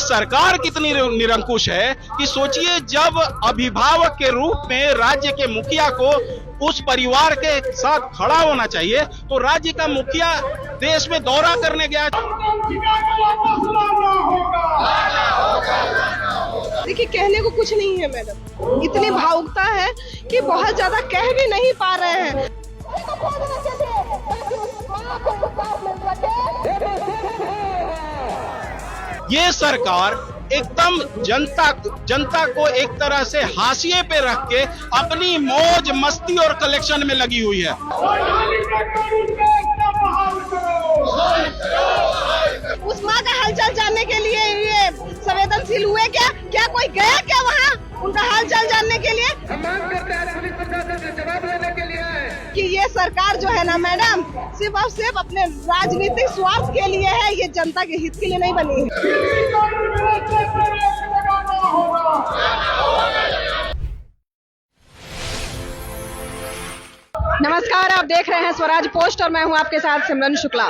सरकार कितनी निरंकुश है कि सोचिए, जब अभिभावक के रूप में राज्य के मुखिया को उस परिवार के साथ खड़ा होना चाहिए, तो राज्य का मुखिया देश में दौरा करने गया। देखिए, कहने को कुछ नहीं है मैडम, इतनी भावुकता है कि बहुत ज्यादा कह भी नहीं पा रहे हैं। ये सरकार एकदम जनता को एक तरह से हाशिए पे रख के अपनी मौज मस्ती और कलेक्शन में लगी हुई है। उस माँ का हालचाल जानने के लिए ये संवेदनशील हुए क्या? क्या कोई गया क्या वहाँ उनका हालचाल जानने के लिए? मांग करते हैं पुलिस प्रशासन से जवाब देने के लिए कि ये सरकार जो है ना मैडम, सिर्फ और सिर्फ अपने राजनीतिक स्वार्थ के लिए है, ये जनता के हित के लिए नहीं बनी है। नमस्कार, आप देख रहे हैं स्वराज पोस्ट और मैं हूं आपके साथ सिमरन शुक्ला।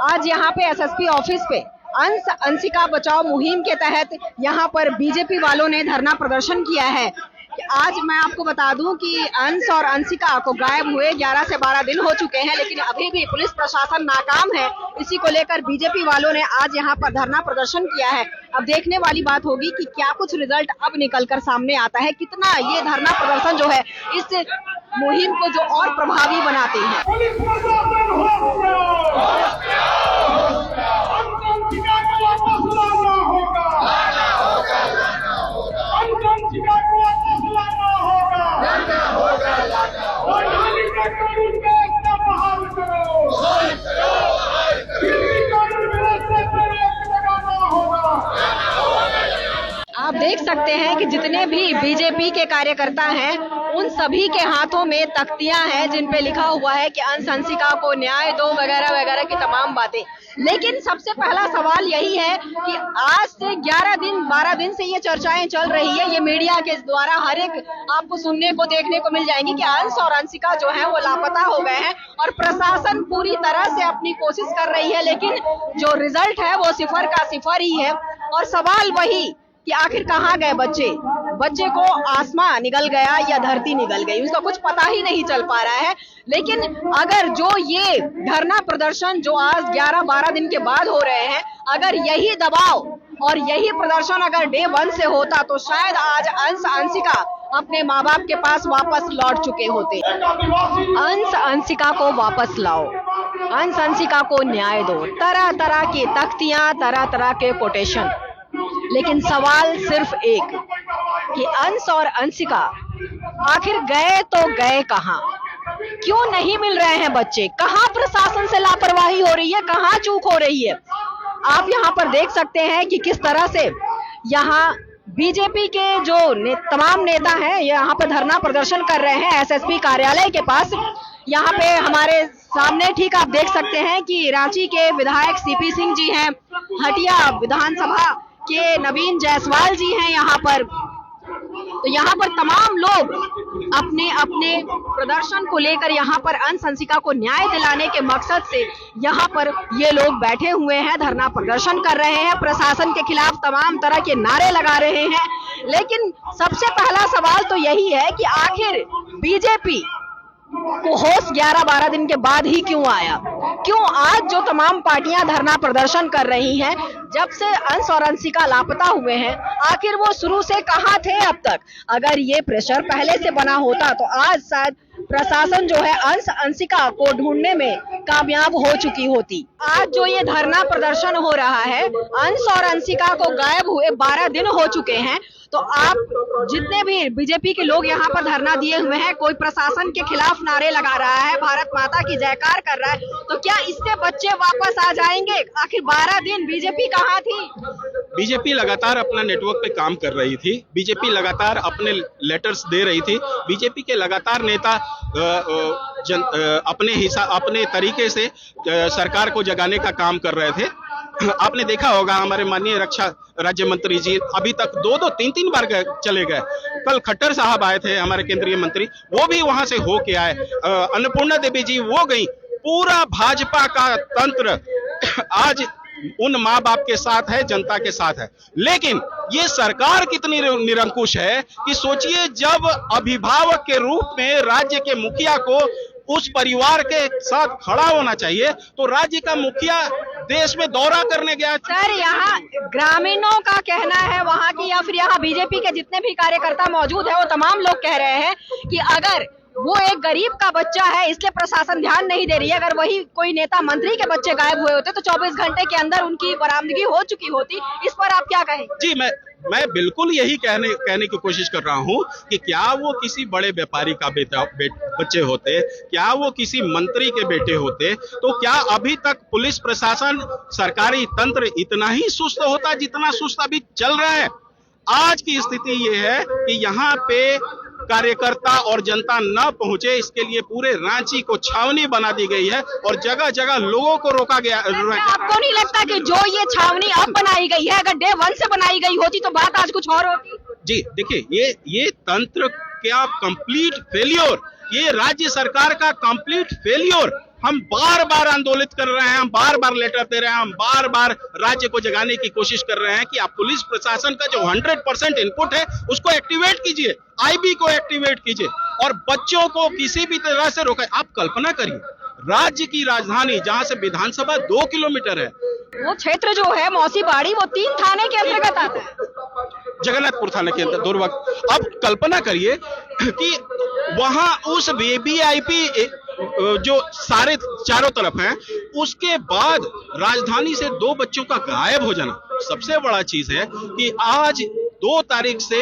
आज यहां पे एसएसपी ऑफिस पे अंश अंशिका बचाओ मुहिम के तहत यहां पर बीजेपी वालों ने धरना प्रदर्शन किया है। आज मैं आपको बता दूं कि अंश और अंशिका को गायब हुए 11 से 12 दिन हो चुके हैं, लेकिन अभी भी पुलिस प्रशासन नाकाम है। इसी को लेकर बीजेपी वालों ने आज यहां पर धरना प्रदर्शन किया है। अब देखने वाली बात होगी कि क्या कुछ रिजल्ट अब निकलकर सामने आता है, कितना ये धरना प्रदर्शन जो है इस मुहिम को जो और प्रभावी बनाते हैं। आप देख सकते हैं कि जितने भी बीजेपी के कार्यकर्ता हैं उन सभी के हाथों में तख्तियां हैं जिन पे लिखा हुआ है कि अंश अंशिका को न्याय दो वगैरह वगैरह की तमाम बातें। लेकिन सबसे पहला सवाल यही है कि आज से 11 दिन 12 दिन से ये चर्चाएं चल रही है, ये मीडिया के द्वारा हर एक आपको सुनने को देखने को मिल जाएंगी कि अंश और अंशिका जो है वो लापता हो गए हैं और प्रशासन पूरी तरह से अपनी कोशिश कर रही है, लेकिन जो रिजल्ट है वो सिफर का सिफर ही है। और सवाल वही कि आखिर कहाँ गए बच्चे को आसमां निगल गया या धरती निगल गई, उसका कुछ पता ही नहीं चल पा रहा है। लेकिन अगर जो ये धरना प्रदर्शन जो आज 11-12 दिन के बाद हो रहे हैं, अगर यही दबाव और यही प्रदर्शन अगर डे 1 से होता तो शायद आज अंश अंशिका अपने माँ बाप के पास वापस लौट चुके होते। अंश अंशिका को वापस लाओ, अंश अंशिका को न्याय दो, तरह तरह की तख्तियां, तरह तरह के कोटेशन। लेकिन सवाल सिर्फ एक कि अंश और अंशिका आखिर गए तो गए कहां? क्यों नहीं मिल रहे हैं बच्चे? कहां प्रशासन से लापरवाही हो रही है, कहां चूक हो रही है? आप यहां पर देख सकते हैं कि किस तरह से यहां बीजेपी के जो तमाम नेता हैं यहां पर धरना प्रदर्शन कर रहे हैं एसएसपी कार्यालय के पास। यहाँ पे हमारे सामने ठीक आप देख सकते हैं कि रांची के विधायक सीपी सिंह जी हैं, हटिया विधानसभा के नवीन जायसवाल जी हैं यहाँ पर। तो यहाँ पर तमाम लोग अपने अपने प्रदर्शन को लेकर यहाँ पर अंश अंशिका को न्याय दिलाने के मकसद से यहाँ पर ये लोग बैठे हुए हैं, धरना प्रदर्शन कर रहे हैं, प्रशासन के खिलाफ तमाम तरह के नारे लगा रहे हैं। लेकिन सबसे पहला सवाल तो यही है कि आखिर बीजेपी को होश 11-12 दिन के बाद ही क्यों आया? क्यों आज जो तमाम पार्टियां धरना प्रदर्शन कर रही हैं, जब से अंश और अंशिका लापता हुए हैं, आखिर वो शुरू से कहां थे अब तक? अगर ये प्रेशर पहले से बना होता तो आज शायद प्रशासन जो है अंश अंशिका को ढूंढने में कामयाब हो चुकी होती। आज जो ये धरना प्रदर्शन हो रहा है, अंश और अंशिका को गायब हुए 12 दिन हो चुके हैं, तो आप जितने भी बीजेपी के लोग यहाँ पर धरना दिए हुए हैं, कोई प्रशासन के खिलाफ नारे लगा रहा है, भारत माता की जयकार कर रहा है, तो क्या इससे बच्चे वापस आ जाएंगे? आखिर 12 दिन बीजेपी कहाँ थी? बीजेपी लगातार अपना नेटवर्क पे काम कर रही थी, बीजेपी लगातार अपने लेटर्स दे रही थी, बीजेपी के लगातार नेता अपने तरीके से सरकार को जगाने का काम कर रहे थे। आपने देखा होगा हमारे माननीय रक्षा राज्य मंत्री जी अभी तक 2-3 बार चले गए। कल खट्टर साहब आए थे, हमारे केंद्रीय मंत्री, वो भी वहां से होके आए। अन्नपूर्णा देवी जी वो गई। पूरा भाजपा का तंत्र आज उन माँ बाप के साथ है, जनता के साथ है। लेकिन ये सरकार कितनी निरंकुश है कि सोचिए, जब अभिभावक के रूप में राज्य के मुखिया को उस परिवार के साथ खड़ा होना चाहिए, तो राज्य का मुखिया देश में दौरा करने गया। सर, यहाँ ग्रामीणों का कहना है वहाँ की, या फिर यहाँ बीजेपी के जितने भी कार्यकर्ता मौजूद है, वो तमाम लोग कह रहे हैं कि अगर वो एक गरीब का बच्चा है इसलिए प्रशासन ध्यान नहीं दे रही है, अगर वही कोई नेता मंत्री के बच्चे गायब हुए होते तो 24 घंटे के अंदर उनकी बरामदगी हो चुकी होती। इस पर आप क्या कहें? जी, मैं बिल्कुल यही कहने की कोशिश कर रहा हूं कि क्या वो किसी बड़े व्यापारी का बच्चे होते, क्या वो किसी मंत्री के बेटे होते, तो क्या अभी तक पुलिस प्रशासन, सरकारी तंत्र इतना ही सुस्त होता जितना सुस्त अभी चल रहा है? आज की स्थिति ये है कि यहाँ पे कार्यकर्ता और जनता न पहुंचे, इसके लिए पूरे रांची को छावनी बना दी गई है और जगह जगह लोगों को रोका गया। आपको नहीं लगता कि जो ये छावनी अब बनाई गई है, अगर डे 1 से बनाई गई होती तो बात आज कुछ और होती? जी देखिए, ये तंत्र क्या कंप्लीट फेलियर, ये राज्य सरकार का कंप्लीट फेलियर। हम बार बार आंदोलित कर रहे हैं, हम बार बार लेटर दे रहे हैं, हम बार बार राज्य को जगाने की कोशिश कर रहे हैं कि आप पुलिस प्रशासन का जो 100% इनपुट है उसको एक्टिवेट कीजिए, आईबी को एक्टिवेट कीजिए और बच्चों को किसी भी तरह से रोके। आप कल्पना करिए, राज्य की राजधानी जहां से विधानसभा 2 किलोमीटर है, वो क्षेत्र जो है मौसीबाड़ी, वो 3 थाने के अंतर्गत आता है, जगन्नाथपुर थाने के अंदर दुर्वक्त। अब कल्पना करिए कि वहां उस वीवीआईपी जो सारे चारों तरफ हैं, उसके बाद राजधानी से 2 बच्चों का गायब हो जाना। सबसे बड़ा चीज है कि आज 2 तारीख से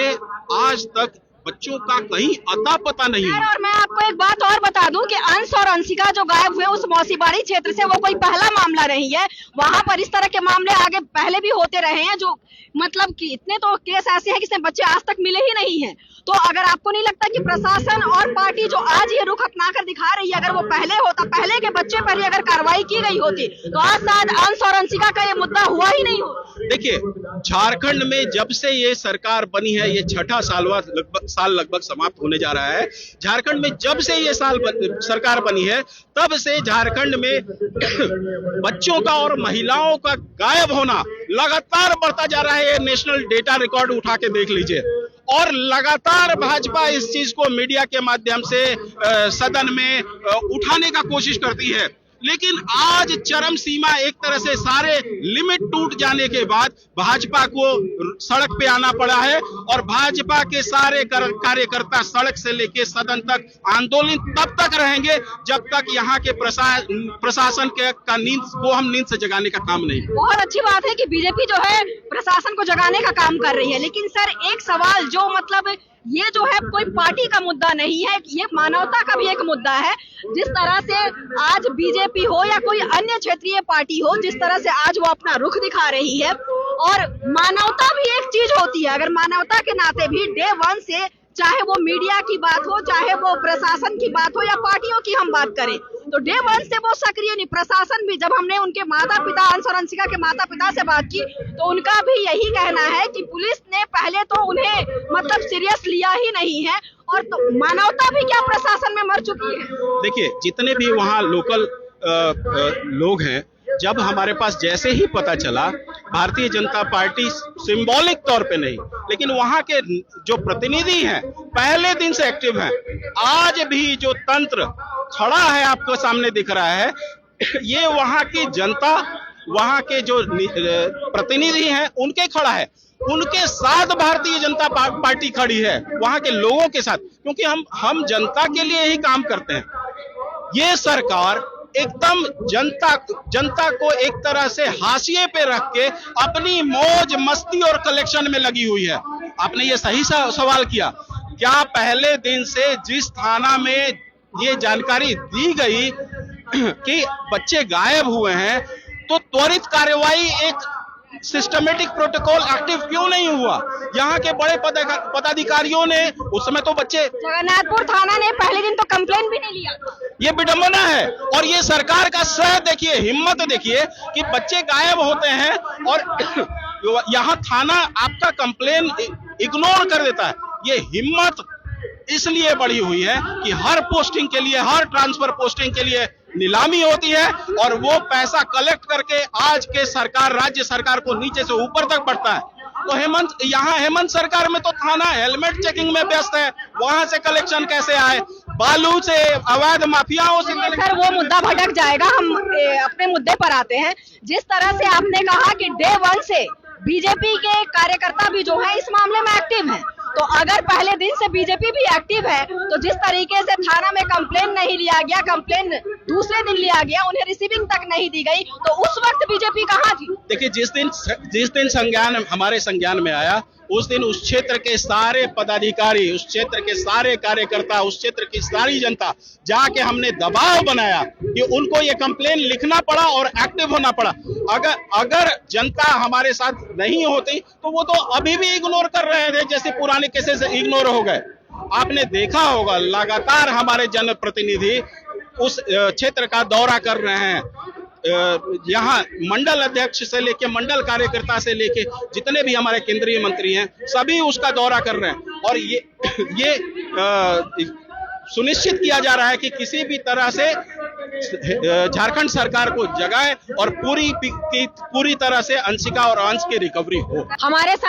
आज तक बच्चों का कहीं अता पता नहीं है। और मैं आपको एक बात और बता दूं कि अंश और अंशिका जो गायब हुए उस मौसीबाड़ी क्षेत्र से, वो कोई पहला मामला नहीं है। वहां पर इस तरह के मामले आगे पहले भी होते रहे हैं, जो मतलब कि इतने तो केस ऐसे हैं जिसमें बच्चे आज तक मिले ही नहीं हैं। तो अगर आपको नहीं लगता कि प्रशासन और पार्टी जो आज ये रुख अपना कर दिखा रही है, अगर वो पहले होता, पहले के बच्चे पर ही अगर कार्रवाई की गई होती तो आज शायद अंश और अंशिका का ये मुद्दा हुआ ही नहीं होता। देखिए, झारखंड में जब से ये सरकार बनी है, ये 6ठा साल लगभग समाप्त होने जा रहा है। झारखंड में जब से ये सरकार बनी है, तब से झारखंड में बच्चों का और महिलाओं का गायब होना लगातार बढ़ता जा रहा है। ये नेशनल डेटा रिकॉर्ड उठा के देख लीजिए। और लगातार भाजपा इस चीज को मीडिया के माध्यम से सदन में उठाने का कोशिश करती है, लेकिन आज चरम सीमा, एक तरह से सारे लिमिट टूट जाने के बाद भाजपा को सड़क पे आना पड़ा है और भाजपा के सारे कार्यकर्ता सड़क से लेके सदन तक आंदोलन तब तक रहेंगे जब तक यहाँ के प्रशासन का नींद से जगाने का काम नहीं। बहुत अच्छी बात है कि बीजेपी जो है प्रशासन को जगाने का काम कर रही है, लेकिन सर एक सवाल जो मतलब ये जो है कोई पार्टी का मुद्दा नहीं है, ये मानवता का भी एक मुद्दा है। जिस तरह से आज बीजेपी हो या कोई अन्य क्षेत्रीय पार्टी हो, जिस तरह से आज वो अपना रुख दिखा रही है, और मानवता भी एक चीज होती है। अगर मानवता के नाते भी डे 1 से, चाहे वो मीडिया की बात हो, चाहे वो प्रशासन की बात हो या पार्टियों की हम बात करें, तो डे 1 से वो सक्रिय नहीं। प्रशासन भी, जब हमने उनके माता पिता, अंश और अंशिका के माता पिता से बात की, तो उनका भी यही कहना है कि पुलिस ने पहले तो उन्हें मतलब सीरियस लिया ही नहीं है, और तो मानवता भी क्या प्रशासन में मर चुकी है। देखिए, जितने भी वहाँ लोकल लोग हैं, जब हमारे पास जैसे ही पता चला, भारतीय जनता पार्टी सिंबॉलिक तौर पे नहीं, लेकिन वहां के जो प्रतिनिधि हैं पहले दिन से एक्टिव हैं। आज भी जो तंत्र खड़ा है आपको सामने दिख रहा है, ये वहां की जनता, वहां के जो प्रतिनिधि हैं उनके खड़ा है, उनके साथ भारतीय जनता पार्टी खड़ी है, वहां के लोगों के साथ, क्योंकि हम जनता के लिए ही काम करते हैं। ये सरकार एकदम जनता को एक तरह से हाशिए पे रख के अपनी मौज मस्ती और कलेक्शन में लगी हुई है। आपने ये सही सवाल किया, क्या पहले दिन से जिस थाना में ये जानकारी दी गई कि बच्चे गायब हुए हैं, तो त्वरित कार्रवाई, एक सिस्टमेटिक प्रोटोकॉल एक्टिव क्यों नहीं हुआ? यहाँ के बड़े पदाधिकारियों ने, उस समय तो बच्चे, जगन्नाथपुर थाना ने पहले दिन तो कंप्लेन भी नहीं लिया। ये विडंबना है। और ये सरकार का सह देखिए, हिम्मत देखिए कि बच्चे गायब होते हैं और यहाँ थाना आपका कंप्लेन इग्नोर कर देता है। ये हिम्मत इसलिए बढ़ी हुई है कि हर पोस्टिंग के लिए, हर ट्रांसफर पोस्टिंग के लिए नीलामी होती है और वो पैसा कलेक्ट करके आज के सरकार, राज्य सरकार को नीचे से ऊपर तक बढ़ता है। तो हेमंत सरकार में तो थाना हेलमेट चेकिंग में व्यस्त है, वहां से कलेक्शन कैसे आए? बालू से, अवैध माफियाओं से सर वो मुद्दा भटक जाएगा, हम अपने मुद्दे पर आते हैं। जिस तरह से आपने कहा कि डे 1 से बीजेपी के कार्यकर्ता भी जो है इस मामले में एक्टिव हैं, तो अगर पहले दिन से बीजेपी भी एक्टिव है तो जिस तरीके से थाना में कंप्लेन नहीं लिया गया, कंप्लेन दूसरे दिन लिया गया, उन्हें रिसीविंग तक नहीं दी गई, तो उस वक्त बीजेपी कहाँ थी? देखिए, जिस दिन संज्ञान हमारे संज्ञान में आया, उस दिन उस क्षेत्र के सारे पदाधिकारी, उस क्षेत्र के सारे कार्यकर्ता, उस क्षेत्र की सारी जनता जाके हमने दबाव बनाया कि उनको ये कंप्लेन लिखना पड़ा और एक्टिव होना पड़ा। अगर जनता हमारे साथ नहीं होती तो वो तो अभी भी इग्नोर कर रहे थे, जैसे पुराने केसेस इग्नोर हो गए। आपने देखा होगा लगातार हमारे जनप्रतिनिधि उस क्षेत्र का दौरा कर रहे हैं। यहाँ मंडल अध्यक्ष से लेके मंडल कार्यकर्ता से लेके जितने भी हमारे केंद्रीय मंत्री हैं, सभी उसका दौरा कर रहे हैं और ये सुनिश्चित किया जा रहा है कि किसी भी तरह से झारखंड सरकार को जगाए और पूरी तरह से अंशिका और अंश की रिकवरी हो। हमारे साथ